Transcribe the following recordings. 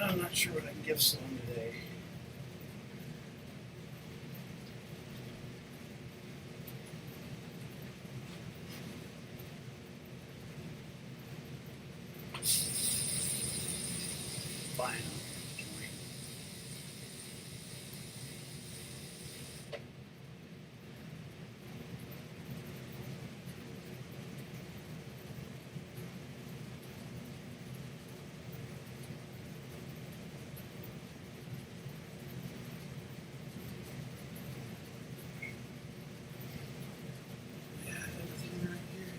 I'm not sure what I can give someone today. Fine. Yeah, everything right here.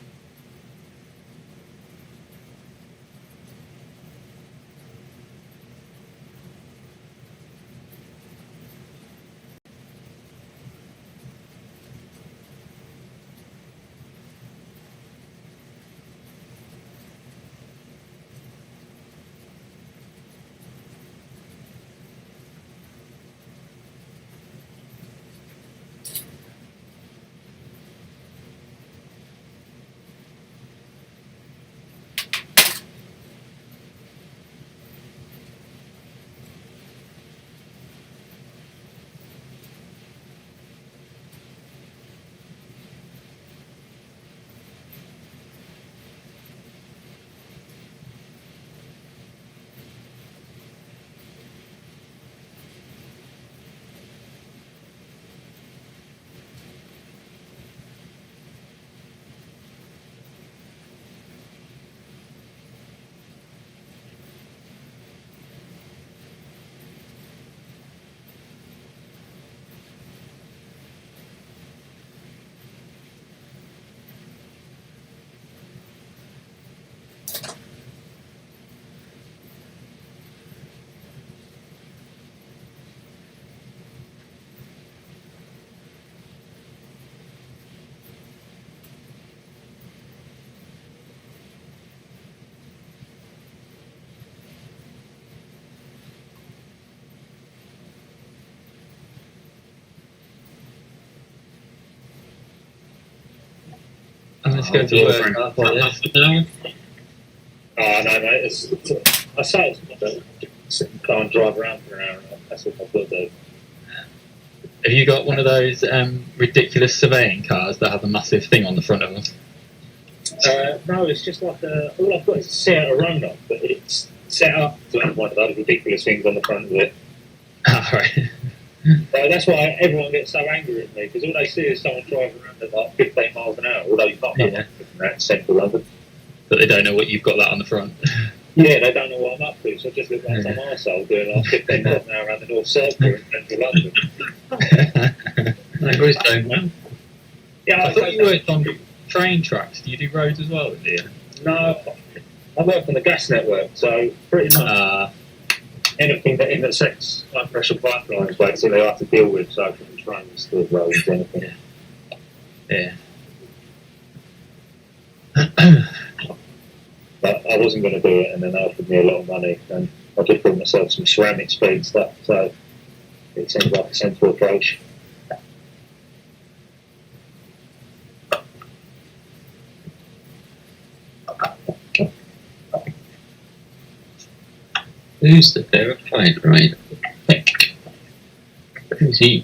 Let's go to work after this. No? Oh, no, mate. I say it's can't drive around for an hour and a half. That's what I've got to do. Have you got one of those ridiculous surveying cars that have a massive thing on the front of them? No, it's just like all I've got is a set a Rhino, but it's set up to have one of those ridiculous things on the front of it. Ah, right. So that's why everyone gets so angry at me, because all they see is someone driving around at like 15 miles an hour, although you can't go from that in central London. But they don't know what you've got that on the front. Yeah, they don't know what I'm up to, so I just look like some arsehole doing like 15 miles an hour around the North Circle in central London. I always don't know. Yeah, I thought you worked on train tracks. Do you do roads as well, do you? No, I work on the gas network, so pretty much anything that intersects high pressure pipelines, basically, I have to deal with, so from trains to roads, anything. Yeah. But I wasn't going to do it, and then they offered me a lot of money, and I just bought myself some ceramic speed stuff, so it seems like a sensible approach. Who's the verified right? Who's he?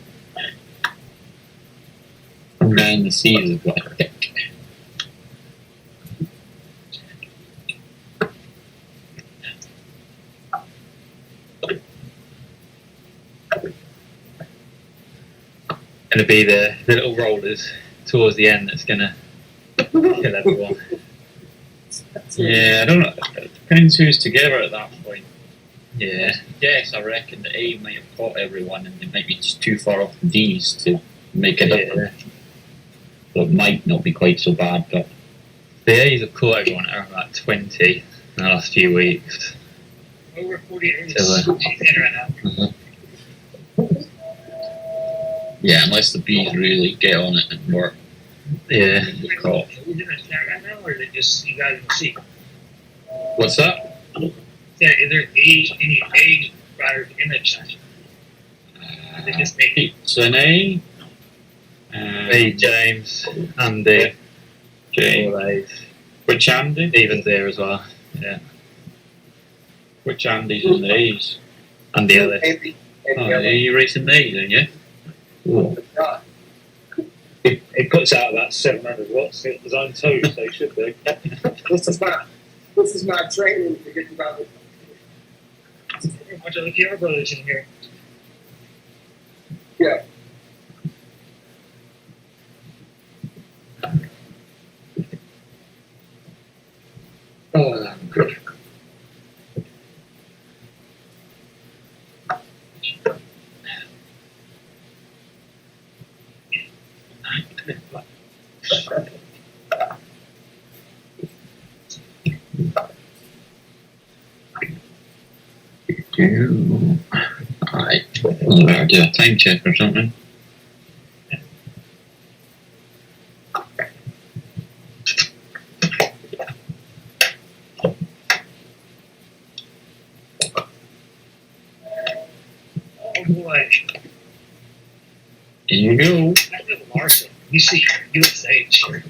From down the seas of Black Dick. Gonna be the little rollers towards the end that's gonna kill everyone. Yeah, I don't know. It depends who's together at that point. Yeah. Yes, I reckon the A might have caught everyone and they might be just too far off the D's to make it up. So it might not be quite so bad, but the A's have caught everyone at about 20 in the last few weeks. Over 48 right now. Yeah, unless the B's really get on it and work. Yeah. Are we doing a chat right now, or is it just you guys can see? What's that? Is there any age riders in the chat? Is it just me? It's an A. Me, James, Andy, James. Which Andy? Even's there as well. Yeah. Which Andy's in these? And the other. Andy, Oh, are you racing these, then, yeah? Ooh. It puts out about 700 watts in zone 2, so you should do. This is not training to get about it. Watch out, the PR brothers in here. Yeah. Oh, good. Alright, we'll better do a time check or something. Oh boy. Here you go. I live Larson. You see USA shirt.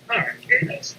Alright, here it is.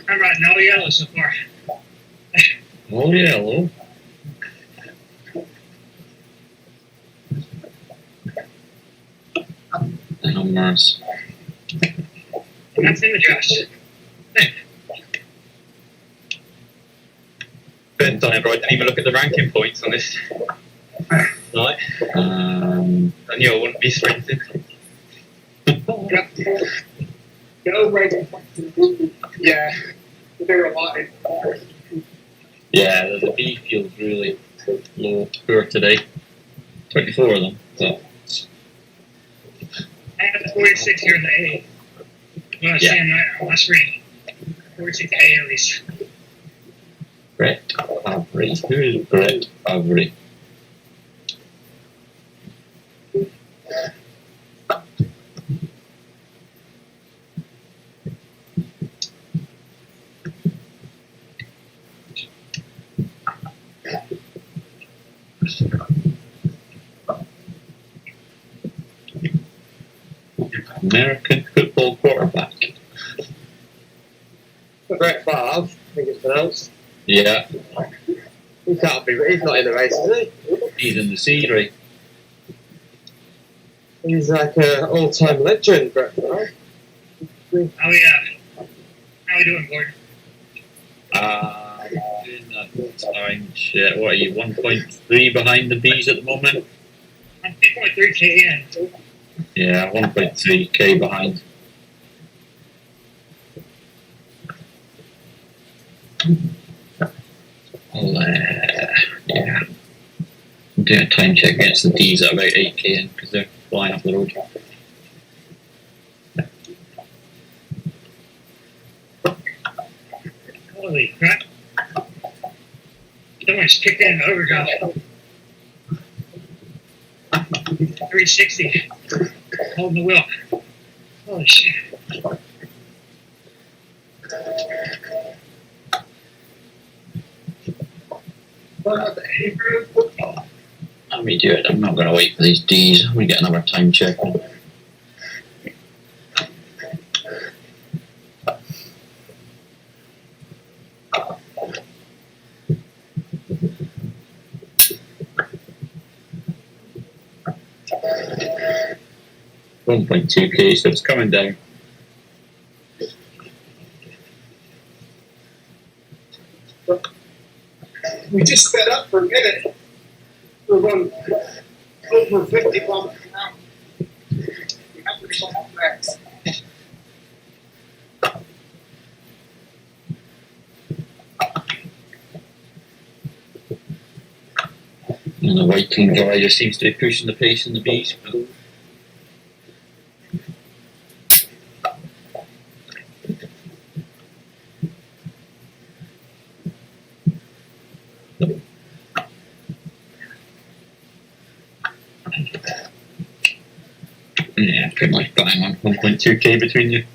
I'm riding all yellow so far. Oh, yellow. Numbers. That's in the dress. Ben done it right. Didn't even look at the ranking points on this. Right. I knew I wouldn't be sprinting. Go right. Yeah. There are a lot. Yeah, the B feels really low, poor today. 24 of them. So. I have 46 here in the A. Well, I was saying right on my screen. 46 A at least. Brett Avery. Who is Brett Avery? American football quarterback. Brett Favre, I think it's pronounced. Yeah, He can't be, he's not in the race, is he's in the C right. he? He's like an all-time legend, Brett Favre. How we doing, Gordon? Doing that time shit. What are you, 1.3 behind the Bs at the moment? I'm 2.3K in. Yeah, 1.3k behind. Yeah. I'm doing a time check against the Ds at about 8k in because they're flying off the road. Holy crap. Someone's kicked in an overdrive. 360. Holding the wheel. Holy shit. Let me do it. I'm not going to wait for these D's. I'm going to get another time check. 1.2k, so it's coming down. We just sped up for a minute. We're going over 50 miles an hour. We have to go fast. And the white clean guy just seems to be pushing the pace in the beast. But yeah, pretty much bang on 1.2k between you.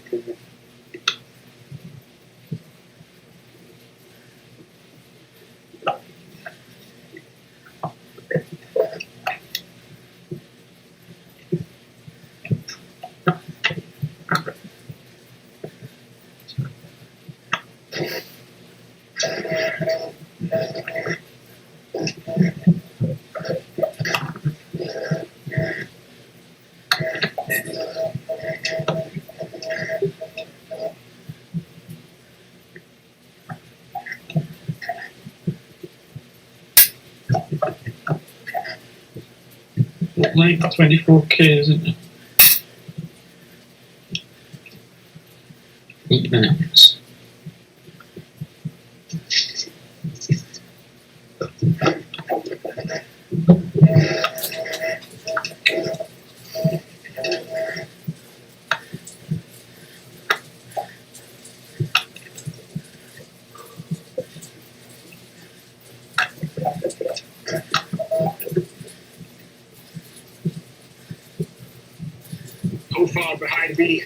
Like 24k, isn't it? 8 minutes. So far behind me.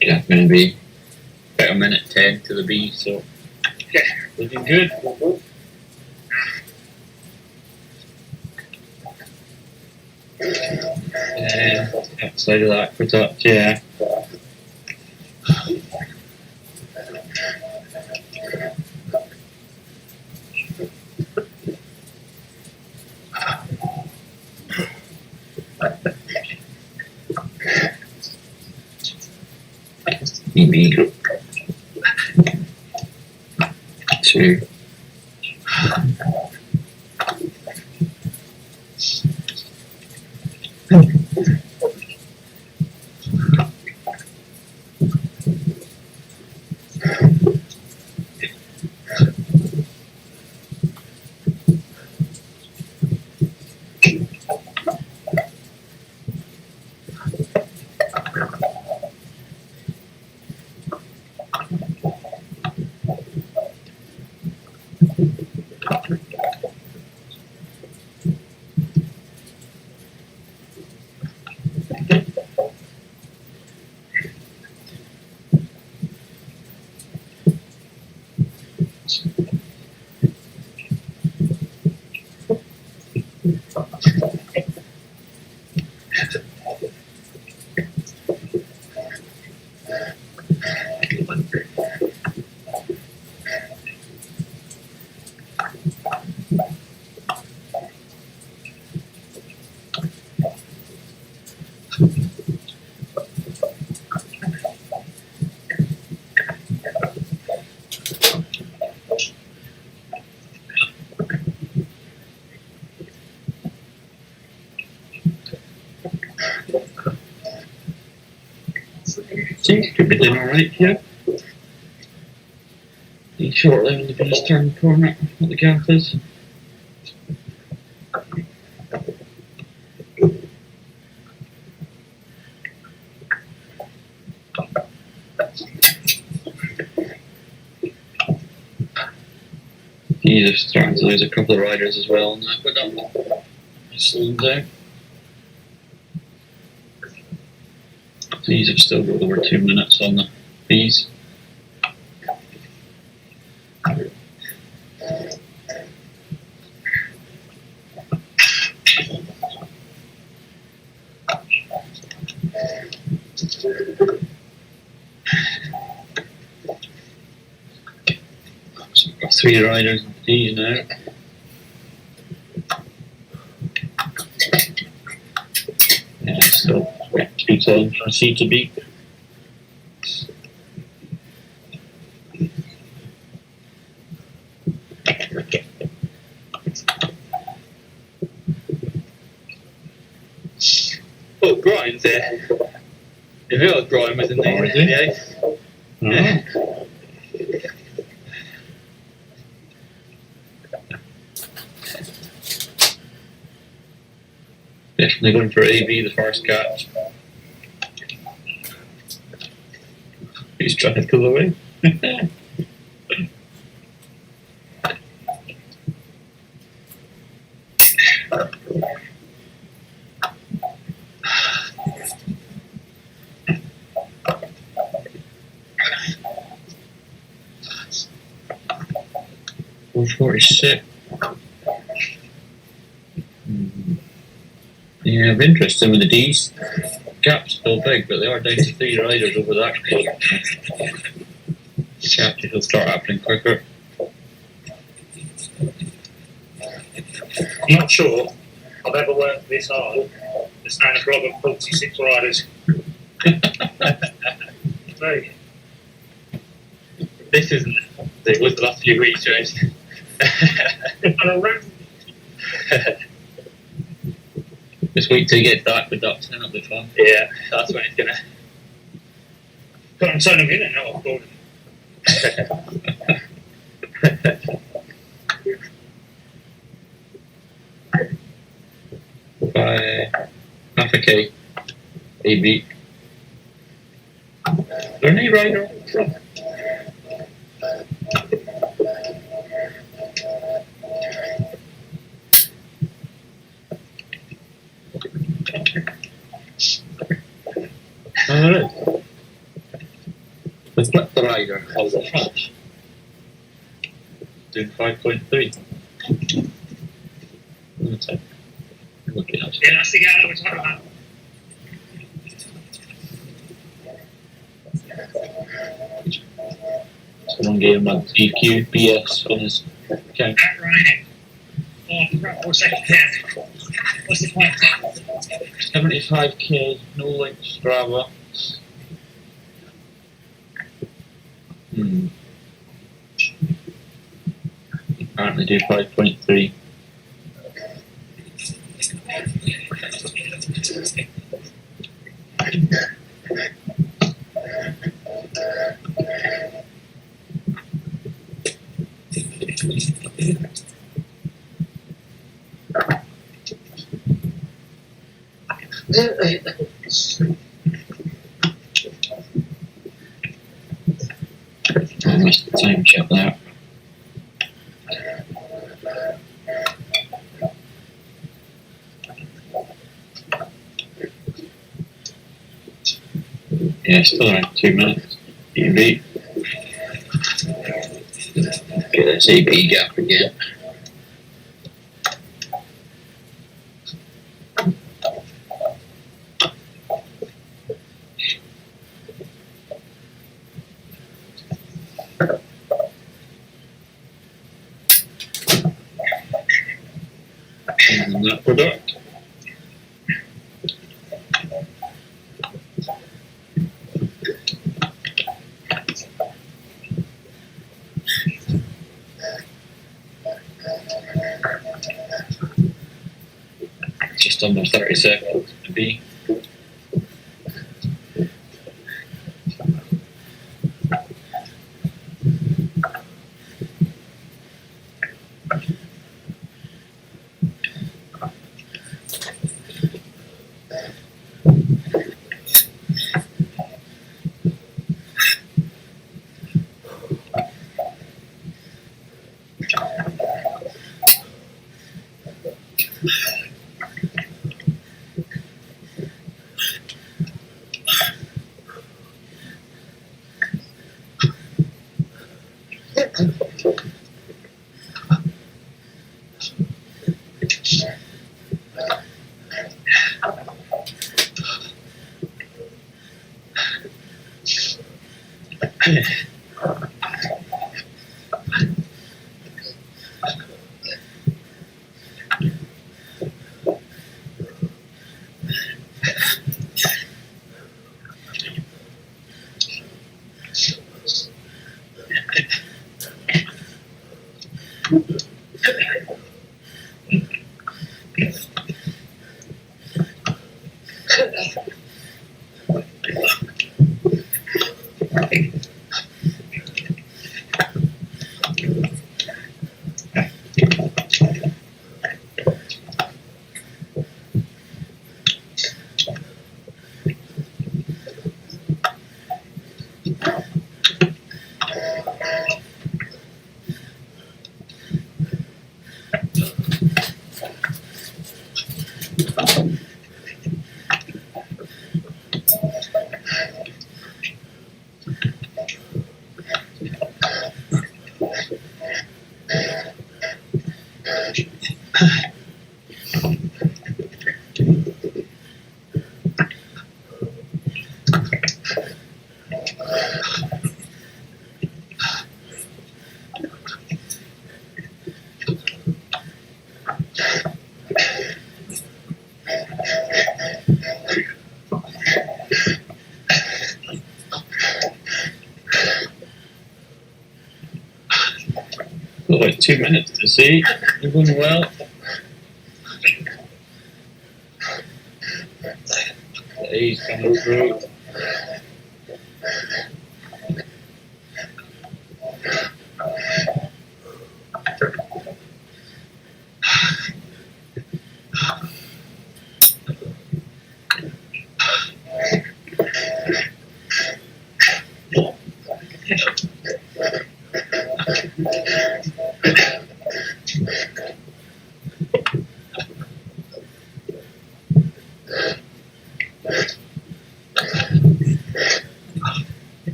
Yeah, going to be about a minute 10 to the B, so Yeah. looking good. Outside of that, put up, yeah. EB group. 2. Seems to be doing alright here. He's shortly when the bees turn the corner, what the gap is. He's just starting to lose a couple of riders as well, and that but slowing down. These have still got over 2 minutes on the bees. So we've got 3 riders on the bees now. Yeah, still 2 times from C to B. Oh, Brian's there. If it was Brian was in there, yeah. Definitely going for AB, the first catch. He's trying to pull away. .46. Yeah, I'm interested with the D's. Gap's still big, but they are down to 3 riders over that club. Capture will start happening quicker. I'm not sure I've ever worked this hard to stand a club of 46 riders. Right. This isn't. It was the last few weeks, right? Just wait till you get dark with ducks, then it'll be fun. Yeah, That's when it's gonna. can't turn them in and now I've got By half a K. AB. Is there any rider on the front? Alright. Let's flip the rider on the front. Doing 5.3. Look at that. Yeah, that's the guy that we're talking about. Someone gave him a DQ BS on his account. At Rhino. Oh, 4 seconds 10. What's the point? 75K, no link, Strava. Apparently do 5.3. I missed the time check there. Yeah, still around 2 minutes. EV. Get this EV gap again. And that product. Just under 30 seconds to be. About 2 minutes to see. You're going well. He's coming through.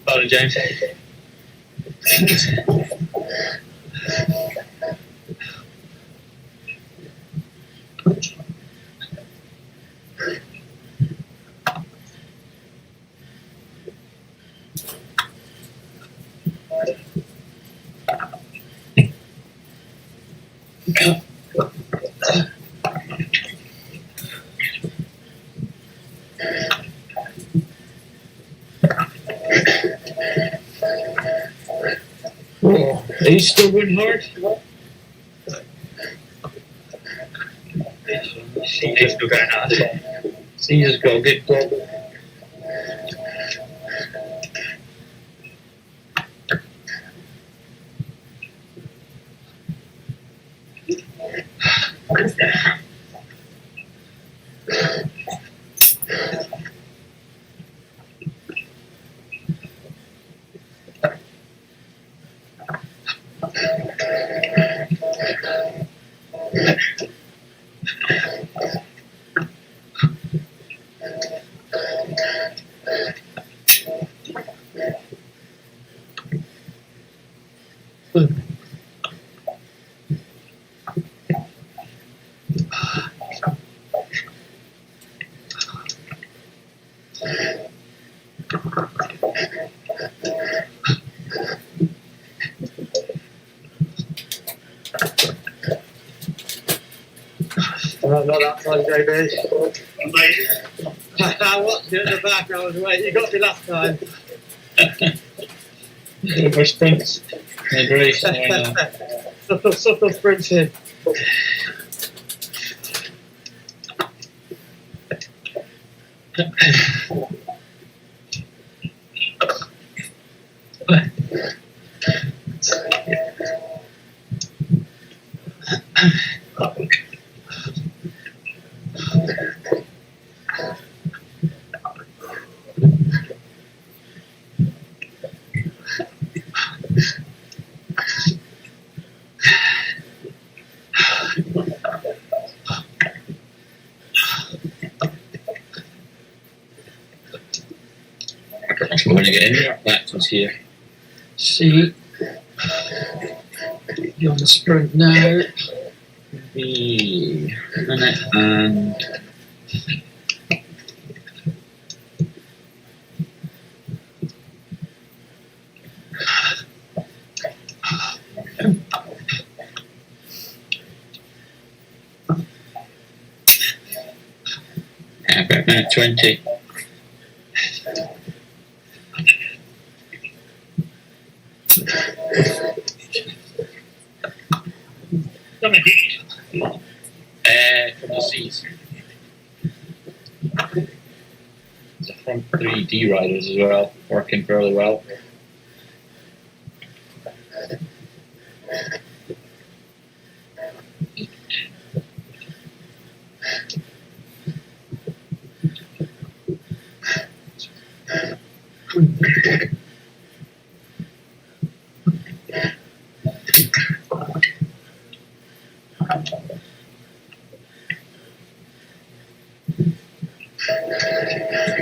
Pardon, James. Oh, he's still running hard. He's still going hard. Caesar's got a good dog. Not that time, JB. Mate, I watched it in the back. I was waiting. You got me last time. For sprints. And race. Subtle sprinting. We're going to get in there. Backwards here. See. You're on the sprint now. Be a minute and. About minute 20. some indeed. From the seats. The front three D riders as well, working fairly well.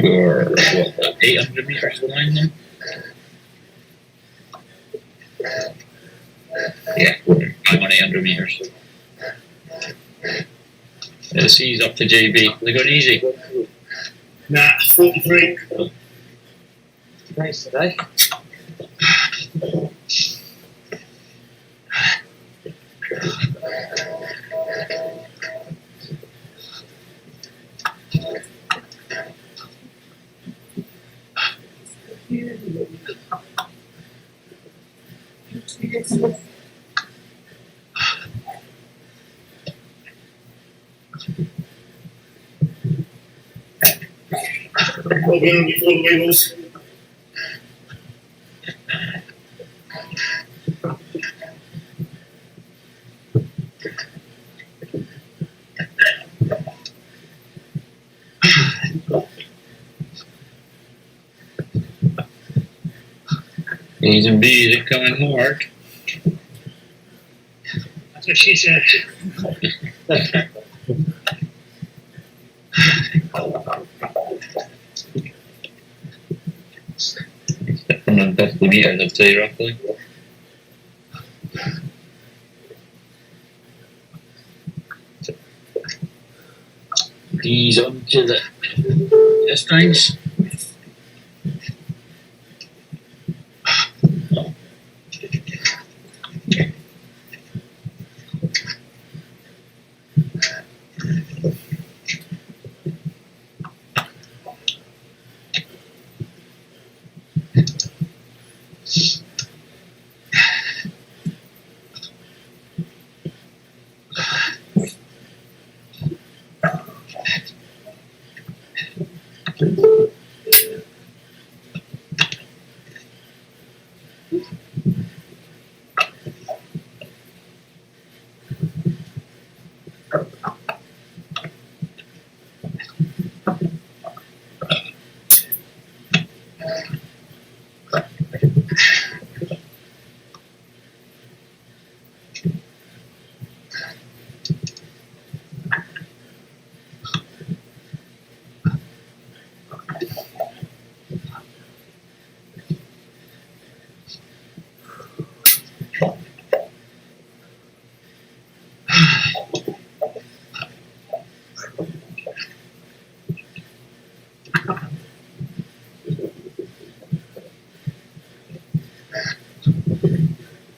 We're, what, 800 meters behind them? Yeah, I'm on 800 meters. The C's up to JB. They're going easy. Nah, 43. Nice today. We'll be on before the wheels. A's and B's are coming hard. That's what she said. Except 150 meters, I'd say roughly. These onto the strings.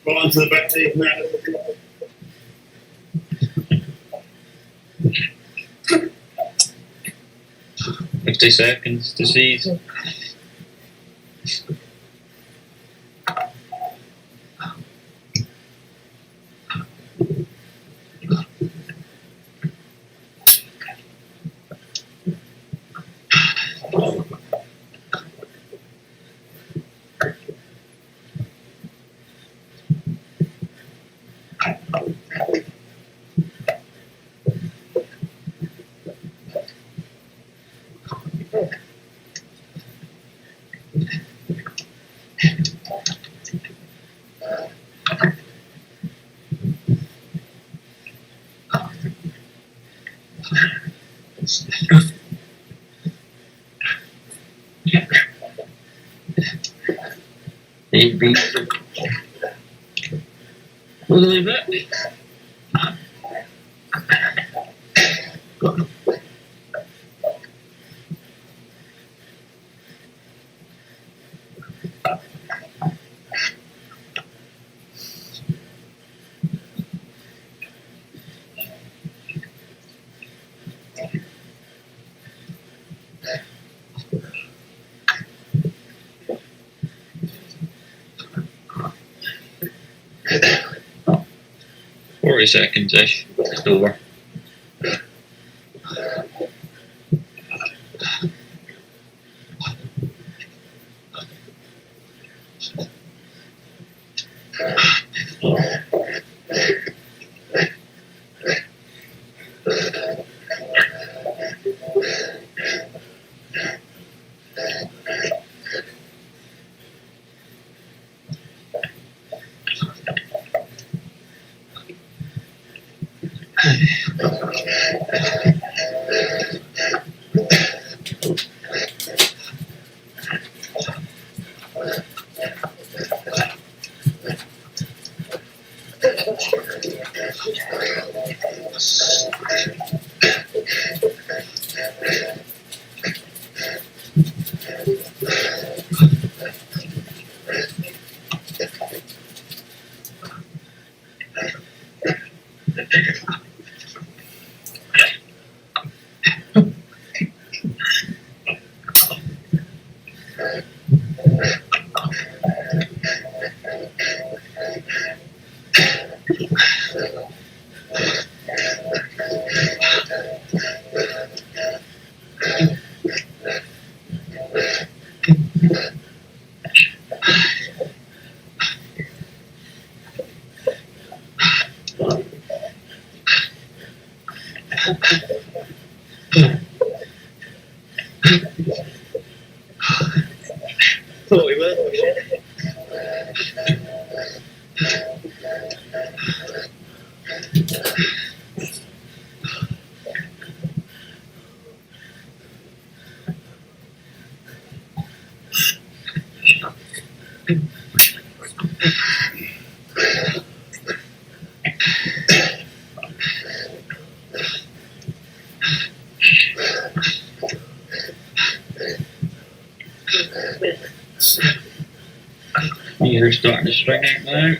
Go on to the back tape now. 50 seconds to seize. Eight beats. Look at that. Forty seconds ish. Just over. You're starting to string out now.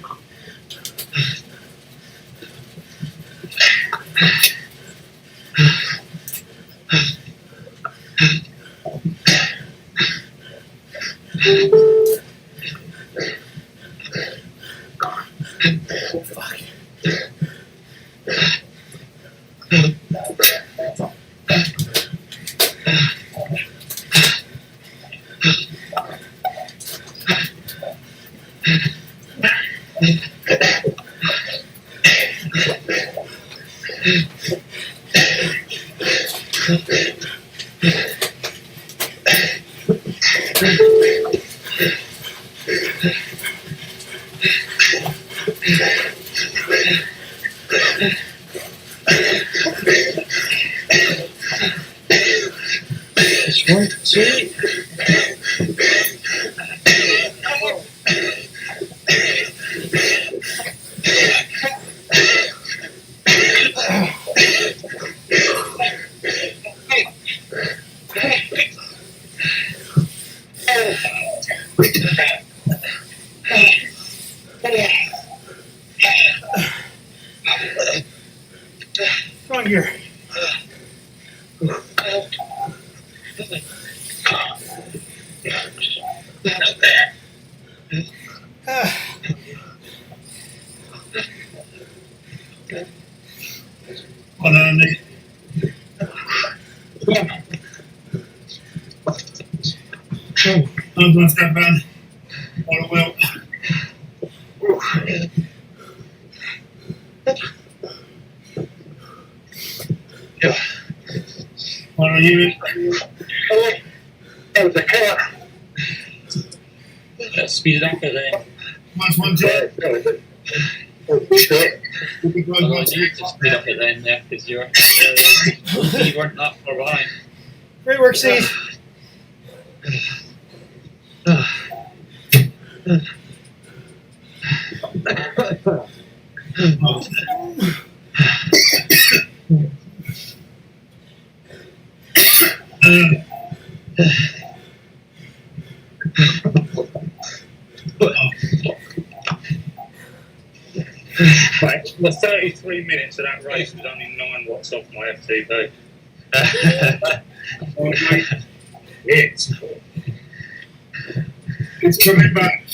Come on here. Hold on, Nick. I'm going to step on. All well. Yeah. What are you? That was a car. Let's speed it up a bit. 112. Well, I need to speed up it then, yeah, because you weren't that far behind. Great work, Steve. Right, the 33 minutes of that race was only 9 watts off my FTP. It's coming back.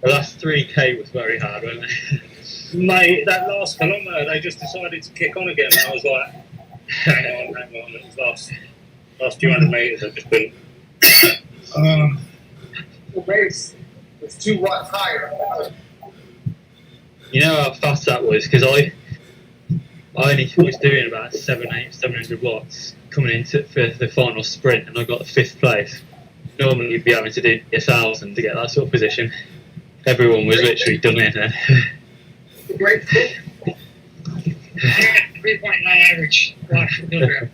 The last 3k was very hard, wasn't it? Mate, that last kilometre, they just decided to kick on again. I was like, hang on. It was last few hundred metres, I've just been. The base was 2 watts higher. You know how fast that was? Because I only was doing about 700 watts coming into for the final sprint, and I got 5th place. Normally you'd be having to do 1,000 to get that sort of position. Everyone was literally done in there. Great. 3.9 average watts per kilogram.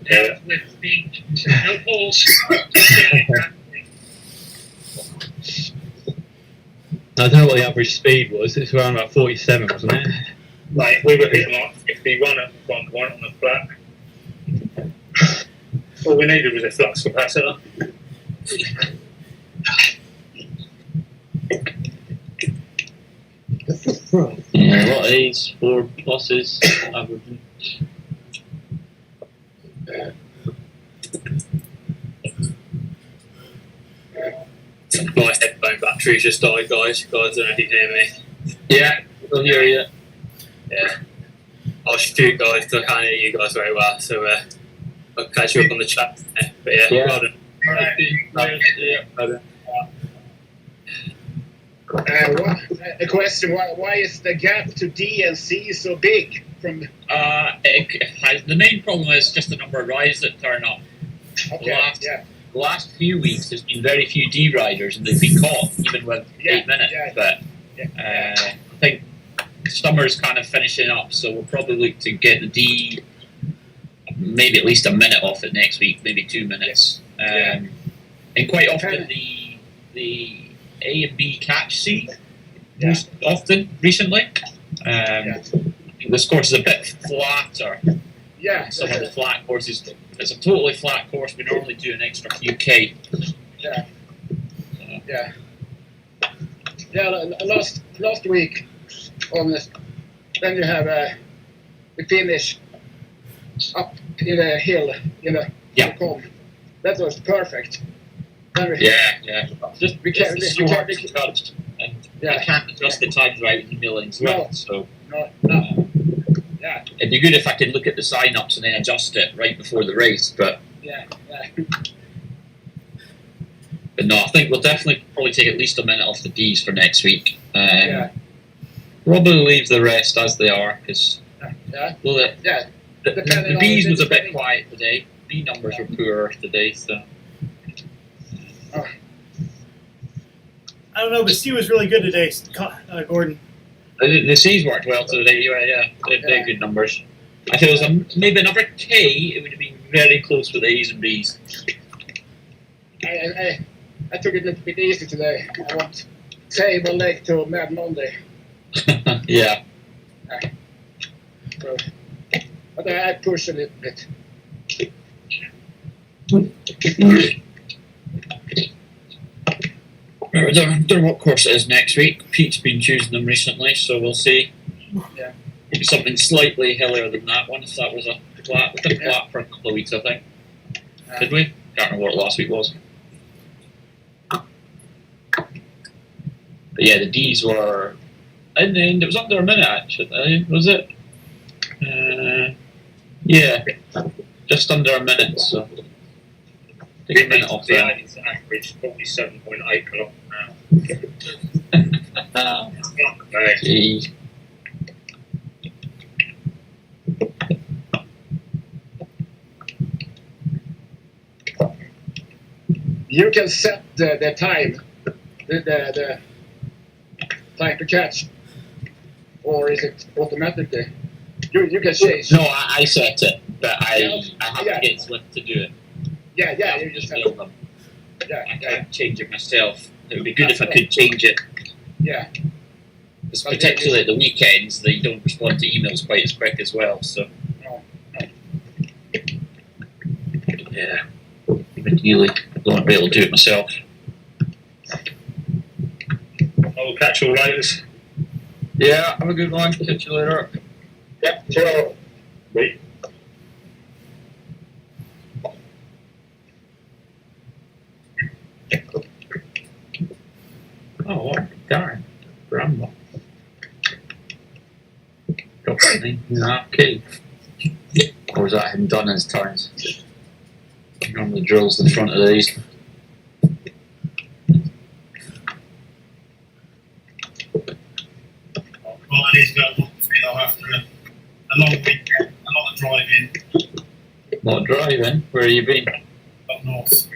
Yeah. With speed, no poles. I don't know what the average speed was. It's around about 47, wasn't it? Like, we were hitting like 51 at one point on the flat. All we needed was a flux capacitor. Yeah, what are these 4 pluses averaging? My headphone battery's just died, guys. Guys, don't know if you can hear me. Yeah, I'll hear you. Yeah. I'll shoot, guys, because I can't hear you guys very well. So I'll catch you up on the chat. But yeah, well done. A question: Why is the gap to D and C so big? From The main problem is just the number of rides that turn up. The last few weeks, there's been very few D riders, and they've been caught even with 8 minutes. But I think summer's kind of finishing up, so we'll probably look to get the D maybe at least a minute off it next week, maybe 2 minutes. And quite often the A and B catch C most often recently. This course is a bit flatter. Yeah. Some of the flat courses. It's a totally flat course. We normally do an extra few K. Yeah. Last week on this, then you have the finish up in a hill in a comb. That was perfect. Yeah. Just We can't- it's we so can't- hard to judge, and Yeah. I can't adjust the times right in the middle as well. So No. Yeah. it'd be good if I could look at the sign-ups and then adjust it right before the race. But no, I think we'll definitely probably take at least a minute off the Ds for next week. Probably leave the rest as they are because the Depending Bs on was a bit the- quiet today. B numbers were poorer today, so I don't know, but C was really good today, Gordon. the Cs worked well today. They're good numbers. If it was maybe another K, it would have been very close with the A's and Bs. I took it a little bit easy today. I won't save a leg to Mad Monday. Yeah. So, but I pushed a little bit. I don't know what course it is next week. Pete's been choosing them recently, so we'll see. Yeah. Maybe something slightly hillier than that one, if that was a flat. We did flat for a couple of weeks, I think. Did we? Can't remember what last week was. But yeah, the Ds were in the end. It was under a minute actually, was it? Yeah, just under a minute. So take a minute off The there. average average 47.8 kilometres an hour. It's not bad. Gee. You can set the time, the time to catch, or is it automatically? You can change. No, I set it, but I have Yeah. to get Swift to do it. Yeah. You just have. Email them. I Yeah. can't change it myself. It would be good if I could change it. Yeah. It's particularly at the weekends, they don't respond to emails quite as quick as well. So No. yeah, ideally, I don't be able to do it myself. I'll catch you all later. Yeah, have a good one. Catch you later. Yep, ciao. Bye. Oh, what? Darn. Bramble. Got something. Okay. Or was that him done his turns? He normally drills the front of these. Well, it is going to be after a long weekend, a lot of driving Not driving. Where have you been? up north.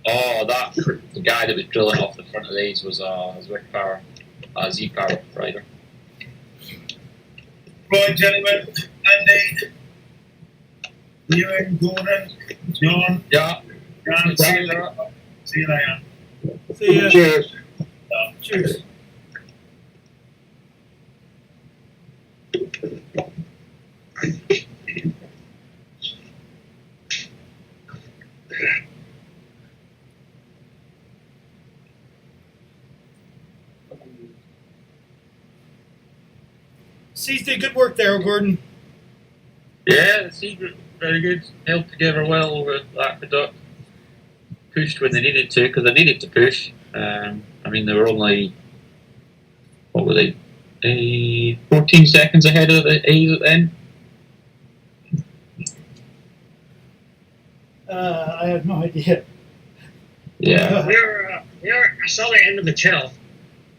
Oh, the guy that was drilling off the front of these was Zwick Power, Z Power rider. Right, gentlemen, Andy, Ewan, Gordon, John, Yeah. Jan, See you later. see you later. See ya. Cheers. Cheers. C's did good work there, Gordon. Yeah, the secret very good. Held together well over the aqueduct. Pushed when they needed to because they needed to push. I mean, they were only what were they? 14 seconds ahead of the A's at the end. I have no idea. Yeah. I saw the end of the tail.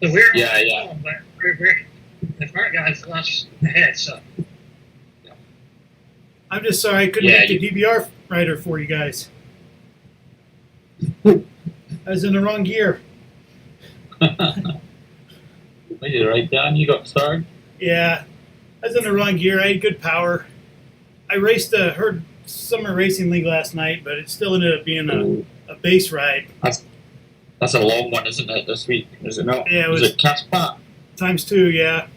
So we're Yeah. but we're the front guys lost ahead, so I'm just sorry I couldn't Yeah, get the DBR rider for you guys. I was in the wrong gear. We did right, Dan. You got started. Yeah, I was in the wrong gear. I had good power. I raced Herd Summer Racing League last night, but it still ended up being a base ride. That's a long one, isn't it, this week? Is it not? Yeah, it was was it Caspat? ×2, yeah.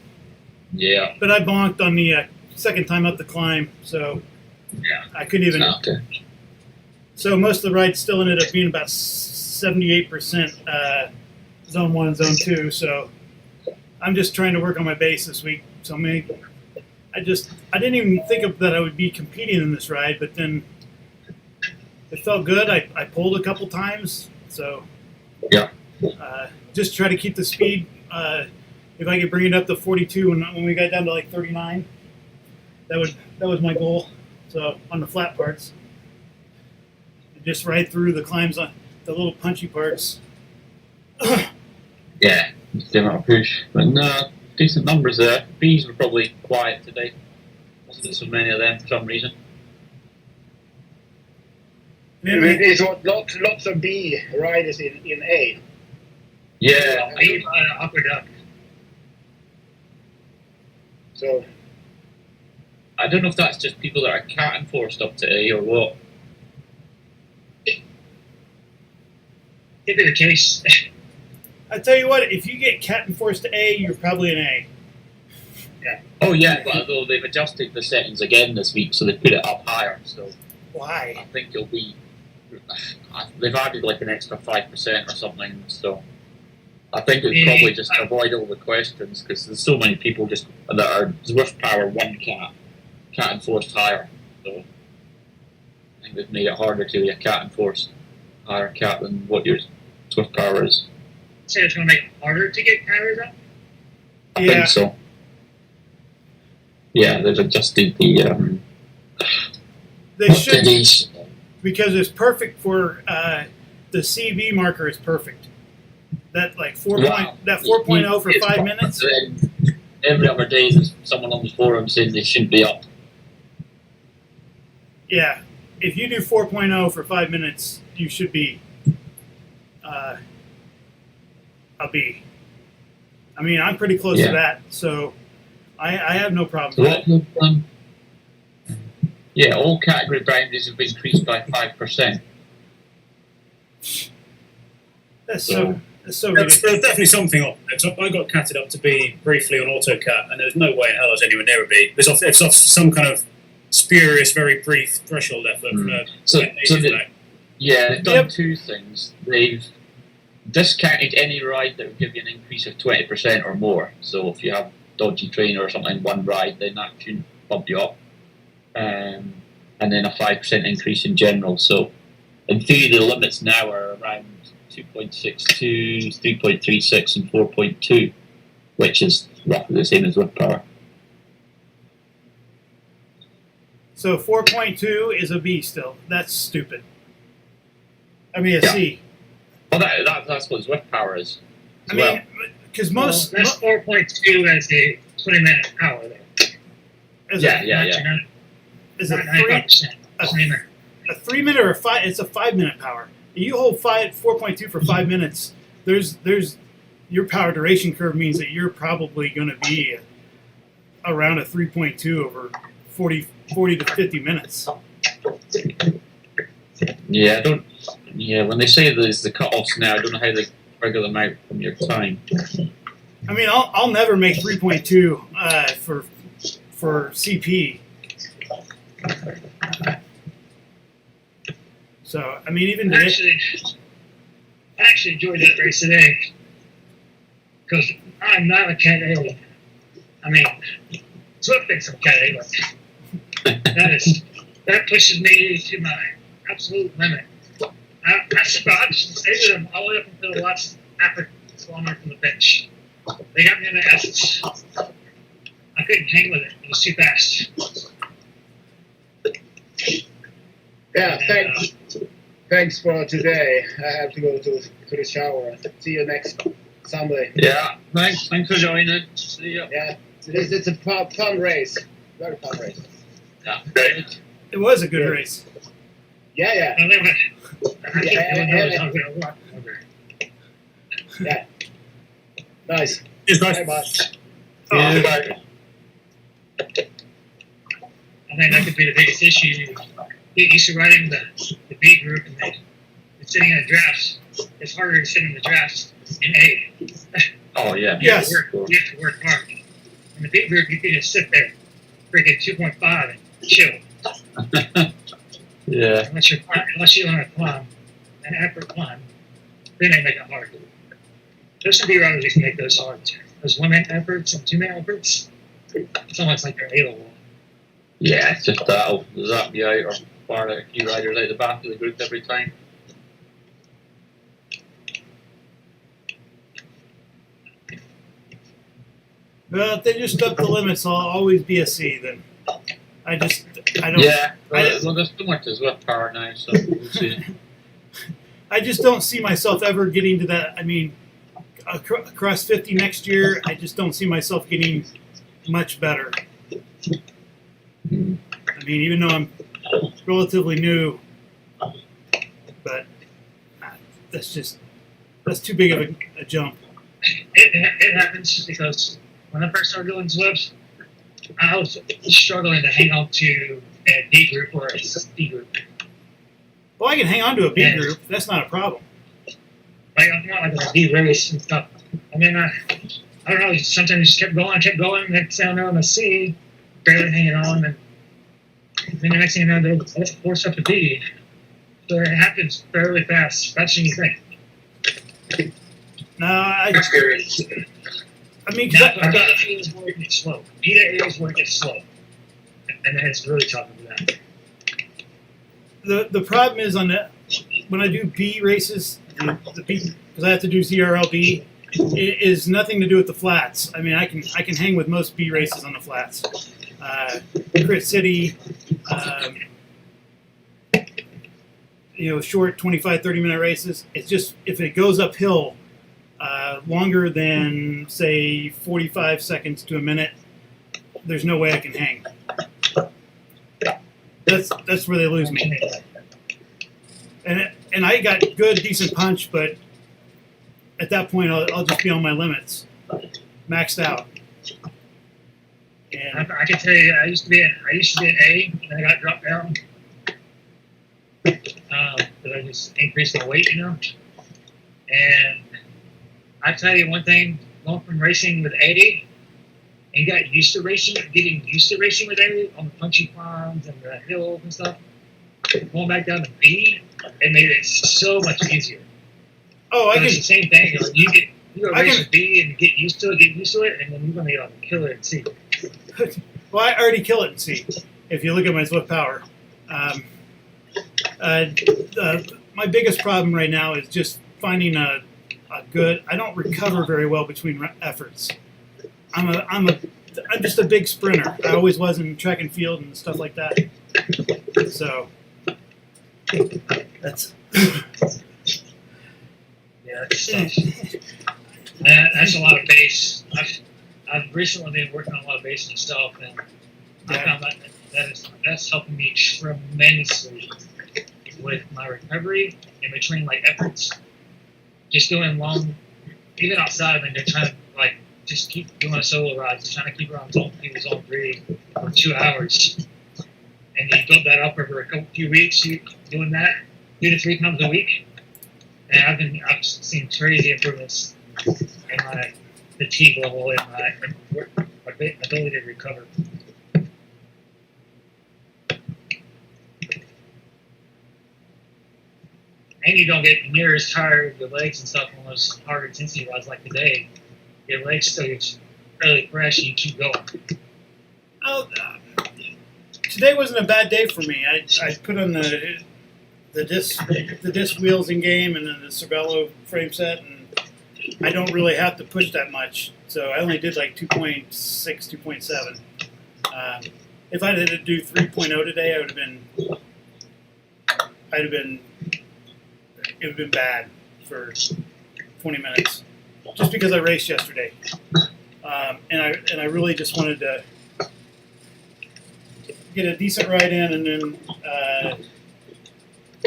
Yeah. But I bonked on the second time up the climb, so Yeah. I couldn't even. Okay. So most of the rides still ended up being about 78% zone 1 and zone 2. So I'm just trying to work on my base this week. So maybe I didn't even think of that I would be competing in this ride, but then it felt good. I pulled a couple times, so Yeah. just try to keep the speed. If I could bring it up to 42 when we got down to like 39, that was my goal. So on the flat parts, just right through the climbs on the little punchy parts. Yeah. Give it a push. But no, decent numbers there. Bees were probably quiet today. Wasn't there so many of them for some reason? There's lots of B riders in A. Yeah. Maybe upper duck. So I don't know if that's just people that are cat enforced up to A or what. Could be the case. I tell you what, if you get cat enforced to A, you're probably an A. Oh yeah, but although they've adjusted the settings again this week, so they put it up higher. So I Why? think you'll be. They've added like an extra 5% or something. So I think it's probably just to avoid all the questions because there's so many people just that are Zwift Power 1 cat enforced higher. So I think they've made it harder to be a cat enforced higher cat than what your Zwift Power is. So it's going to make it harder to get powers up? I think so. Yeah, they've adjusted the They should, today's. because it's perfect for the CV marker is perfect. That like 4.0 for 5 minutes. Every other day, there's someone on the forum saying they shouldn't be up. Yeah, if you do 4.0 for 5 minutes, you should be a B. I mean, I'm pretty close to that, so I have no problem with that. Yeah, all category boundaries have increased by 5%. That's so There's ridiculous. definitely something up there. So I got catted up to B briefly on AutoCat, and there's no way in hell I was anywhere near a B. It's off some kind of spurious, very brief threshold effort from a they've done two things. They've discounted any ride that would give you an increase of 20% or more. So if you have dodgy trainer or something in one ride, then that should bump you up. And then a 5% increase in general. So in theory, the limits now are around 2.62, 3.36, and 4.2, which is roughly the same as Zwift Power. So 4.2 is a B still. That's stupid. I mean, a C. Well, that's what Zwift Power is. I mean, because most... That's 4.2 as a 20-minute hour, though. Is Yeah. Is it 95%. a 3 minute or a 5? It's a 5 minute power. You hold 4.2 for 5 minutes. There's your power duration curve means that you're probably going to be around a 3.2 over 40 to 50 minutes. Yeah, when they say there's the cut-offs now, I don't know how they figure them out from your time. I mean, I'll never make 3.2 for CP. So, I mean, even today... I actually enjoyed that race today because I'm not a Cat A. I mean, Swift thinks I'm Cat A, but that pushes me to my absolute limit. I stayed with them all the way up until the last half a kilometer from the bench. They got me in the essence. I couldn't hang with it. It was too fast. yeah, thanks for today. I have to go to the shower. See you next Sunday. Yeah, thanks for joining. See ya. Yeah, it's a fun race. Very fun race. Yeah. it was a good race. Yeah. I think everyone knows I'm going to walk over. Yeah. Nice. Cheers, guys. Very much. Yeah. I think that could be the biggest issue. Get used to riding the B group and they're sitting in a draft it's harder to sit in the drafts in A. Oh yeah. Yes. You have to work hard. In the B group, you can just sit there, freaking 2.5 and chill. Yeah. Unless you want to climb, an effort climb, then they make it hard. There's some B riders who can make those hard. Those 1 minute efforts and 2 minute efforts, it's almost like they're A level. Yeah, it's just that'll zap you out or fire out a few riders out the back of the group every time. Well, if they just up the limits, I'll always be a C then. I don't. Yeah, well, there's too much as well power now, so we'll see. I just don't see myself ever getting to that. I mean, across 50 next year, I just don't see myself getting much better. I mean, even though I'm relatively new, but that's too big of a jump. It happens because when I first started doing Zwift, I was struggling to hang on to a D group or a C group. Well, I can hang on to a B Yeah. group. That's not a problem. Like I'm not like a D race and stuff. I mean, I don't know. Sometimes I just kept going. Next thing I know, I'm a C, barely hanging on, and then the next thing I know, they're forced up to B. So it happens fairly fast, faster than you think. No, I mean, 'cause Now, I got a few where it gets slow. B areas where it gets slow, and then it's really tough to do that. the problem is when I do B races, the B, because I have to do ZRLB, it is nothing to do with the flats. I mean, I can hang with most B races on the flats. Crit City, short 25, 30-minute races. It's just if it goes uphill longer than, say, 45 seconds to a minute, there's no way I can hang. That's where they lose me. And I got good, decent punch, but at that point, I'll just be on my limits, maxed out. And I can tell you, I used to be at A, and I got dropped down. But I just increased my weight, And I tell you one thing, going from racing with 80, and getting used to racing with 80 on the punchy climbs and the hills and stuff. Going back down to B, it made it so much easier. oh, I But it's can. the same thing. You go I race can- with B and get used to it, and then you're gonna be able to kill it at C. Well, I already kill it in C. If you look at my Zwift power, my biggest problem right now is just finding a good. I don't recover very well between efforts. I'm just a big sprinter. I always was in track and field and stuff like that. So that's. Yeah, that's tough. That's a lot of base. I've recently been working on a lot of base myself, and I found that's helping me tremendously with my recovery in between efforts. Just doing long, even outside when they're trying to just keep doing a solo ride, just trying to keep her on zone 3 for 2 hours, and you build that up over a few weeks. You doing that 2 to 3 times a week, and I've seen crazy improvements in my fatigue level and my ability to recover. And you don't get near as tired of your legs and stuff on those hard intensity rides like today. Your legs still get fairly fresh and you keep going. Oh, today wasn't a bad day for me. I put on the disc wheels in game and then the Cervelo frame set, and I don't really have to push that much. So I only did 2.6, 2.7. If I had to do 3.0 today, it would have been bad for 20 minutes, just because I raced yesterday, and I really just wanted to get a decent ride in and then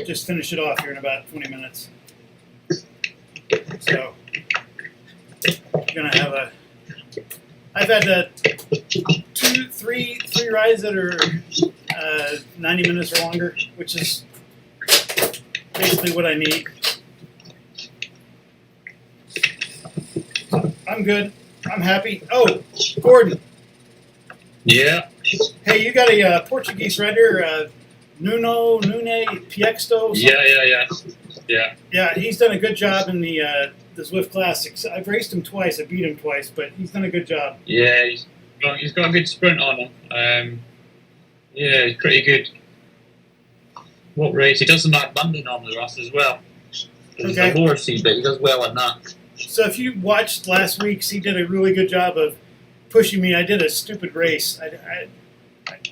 just finish it off here in about 20 minutes. So I've had three rides that are 90 minutes or longer, which is basically what I need. I'm good. I'm happy. Oh, Gordon. Yeah. Hey, you got a Portuguese rider, Nune Piexto? Yeah. Yeah, he's done a good job in the Zwift Classics. I've raced him twice. I beat him twice, but he's done a good job. Yeah, he's got a good sprint on him. Yeah, he's pretty good. What race? He does the Mad Monday normally, Ross, as well. He's Okay. a horsey, but he does well in that. So if you watched last week's, he did a really good job of pushing me. I did a stupid race.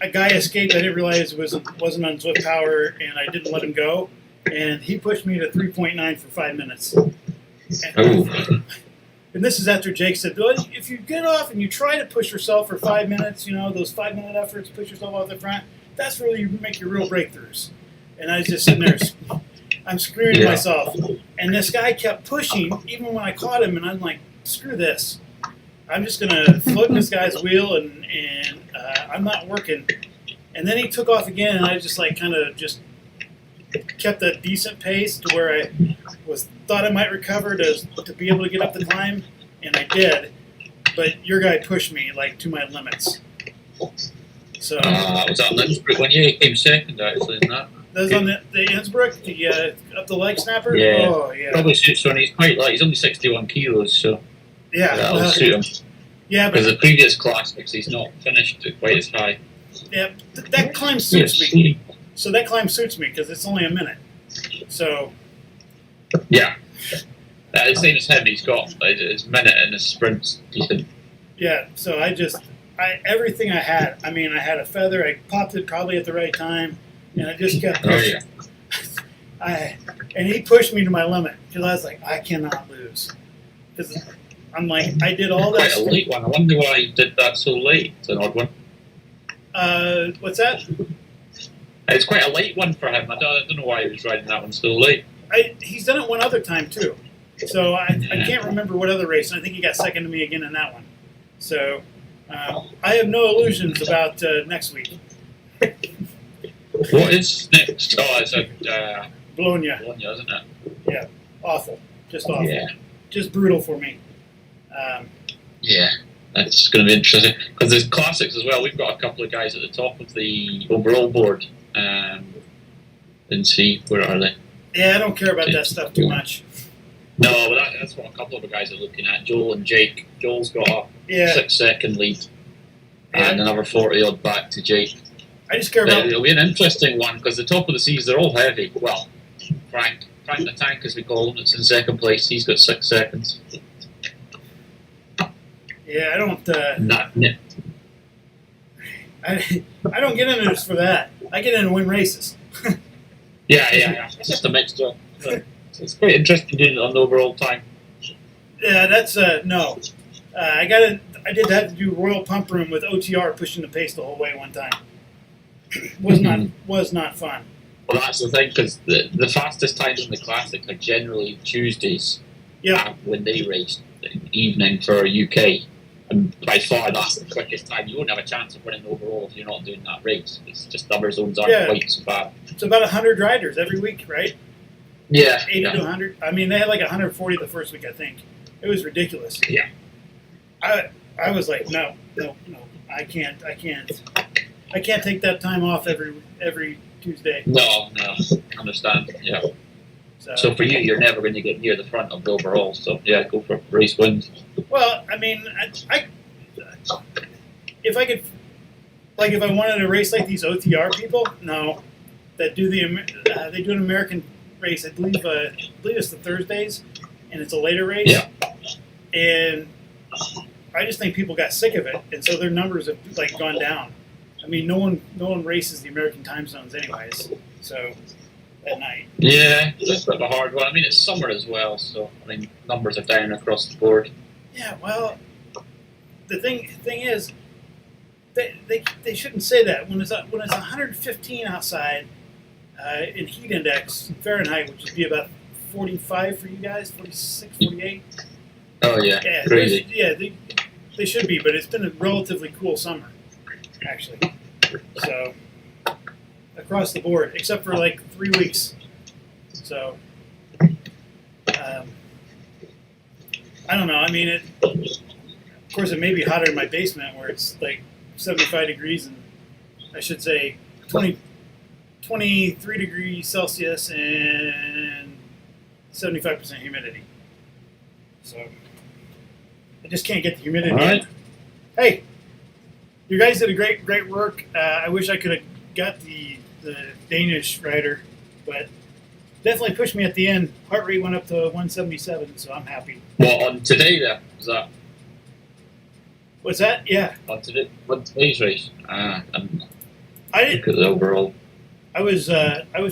A guy escaped. I didn't realize it wasn't on Zwift Power, and I didn't let him go. And he pushed me to 3.9 for 5 minutes. And this is after Jake said, well, if you get off and you try to push yourself for 5 minutes, those 5-minute efforts, push yourself off the front, that's where you make your real breakthroughs. And I was just sitting there, I'm screaming to myself. And this guy kept pushing, even when I caught him, and I'm like, screw this. I'm just going to float in this guy's wheel, and I'm not working. And then he took off again, and I just just kept a decent pace to where I thought I might recover to be able to get up the climb, and I did. But your guy pushed me to my limits. So was that Lynchburg when he came second, actually, isn't that? that was on the Innsbruck, the up the leg snapper. Yeah. Oh yeah. Probably suits when he's quite light. He's only 61 kilos, so Yeah. that'll suit him. Yeah, Because but the previous classics, he's not finished quite as high. yeah, that climb suits me. So that climb suits me because it's only a minute. So Yeah. The same as him, he's got his minute and his sprint's decent. yeah, so everything I had. I mean, I had a feather. I popped it probably at the right time, and I just kept pushing. And he pushed me to my limit because I was like, I cannot lose. Because I'm like, I did all Quite that. a late one. I wonder why he did that so late. It's an odd one. What's that? It's quite a late one for him. I don't know why he was riding that one so late. He's done it one other time too. So I can't remember what other race. And I think he got second to me again in that one. So I have no illusions about next week. What is next? Oh, it's Bologna. Bologna, isn't it? Awful. Just awful. Yeah. Just brutal for me. Yeah. That's going to be interesting. Because there's classics as well. We've got a couple of guys at the top of the overall board. And see, where are they? Yeah, I don't care about that stuff too much. No, but that's what a couple of the guys are looking at. Joel and Jake. Joel's got a Yeah. 6-second lead. And another 40 odd back to Jake. I just care about. It'll be an interesting one because the top of the seas, they're all heavy. Well, Frank the Tank, as we call him, that's in second place. He's got 6 seconds. Yeah, I don't. I don't get into this for that. I get in to win races. Yeah. It's just a mixture. It's quite interesting doing it on the overall time. Yeah, that's no. I did have to do Royal Pump Room with OTR pushing the pace the whole way one time. Was not fun. Well, that's the thing because the fastest times in the classic are generally Tuesdays. Yeah. When they race the evening for UK. And by far, that's the quickest time. You won't have a chance of winning overall if you're not doing that race. It's just number zones aren't quite so bad. It's about 100 riders every week, right? Yeah. 80 to 100. I mean, they had 140 the first week, I think. It was ridiculous. Yeah. I was like, no, I can't take that time off every Tuesday. No, understand. Yeah. So for you, you're never going to get near the front of the overall. So yeah, go for race wins. Well, I mean, if I could, if I wanted to race like these OTR people, no, that do they do an American race. I believe it's the Thursdays, and it's a later race. Yeah. And I just think people got sick of it, and so their numbers have gone down. I mean, no one races the American time zones anyways. So at night. Yeah, that's a bit of a hard one. I mean, it's summer as well, so I mean, numbers are down across the board. Yeah, well, the thing is, they shouldn't say that when it's 115 outside in heat index Fahrenheit, which would be about 45 for you guys, 46, 48. Oh yeah, crazy. Yeah, they should be, but it's been a relatively cool summer, actually. So across the board, except for 3 weeks. So I don't know. I mean, of course, it may be hotter in my basement where it's like 75 degrees and I should say 23 degrees Celsius and 75% humidity. So I just can't get the humidity. All right. Hey, you guys did a great work. I wish I could have got the Danish rider, but definitely pushed me at the end. Heart rate went up to 177, so I'm happy. What on today there? Was that What's that? Yeah, on today's race? And I did. look at the overall. I was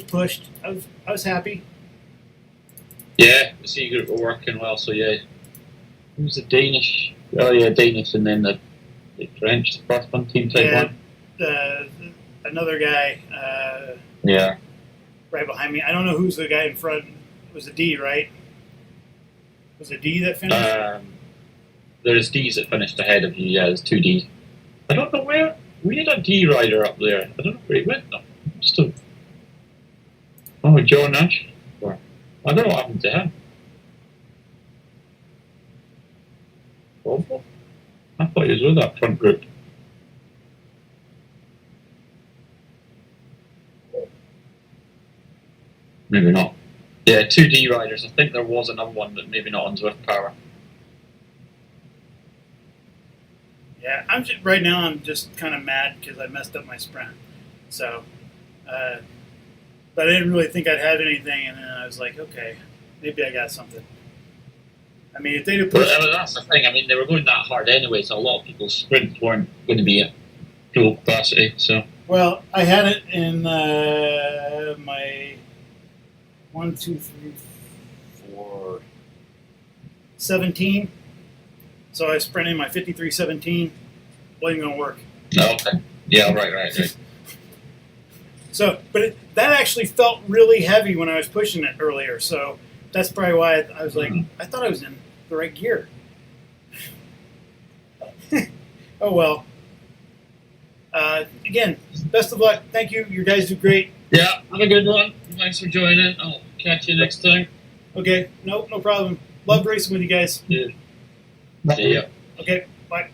pushed. I was happy. Yeah, the C group were working well. So yeah, who's the Danish? Oh yeah, Danish, and then the French, the first one, team type Yeah. one. Another guy Yeah. right behind me. I don't know who's the guy in front. It was a D, right? Was it D that finished? There's D's that finished ahead of you. Yeah, there's 2 D's. I don't know where we had a D rider up there. I don't know where he went though. Oh, John Nash. Or, I don't know what happened to him. Oh, I thought he was with that front group. Maybe not. Yeah, 2 D riders. I think there was another one, but maybe not on Zwift Power. Yeah, right now. I'm just kind of mad because I messed up my sprint. So, but I didn't really think I'd have anything, and then I was like, okay, maybe I got something. I mean, if they'd have pushed, But that's the thing. I mean, they were going that hard anyway, so a lot of people's sprints weren't going to be at full capacity. So well, I had it in my 1, 2, 3, 4, 17. So I sprinted my 53.17. Wasn't going to work. okay, yeah, right. So, but that actually felt really heavy when I was pushing it earlier. So that's probably why I was like, I thought I was in the right gear. Oh well. Again, best of luck. Thank you. You guys do great. Yeah, have a good one. Thanks for joining. I'll catch you next time. Okay, no problem. Love racing with you guys. Yeah. See ya. Okay, bye.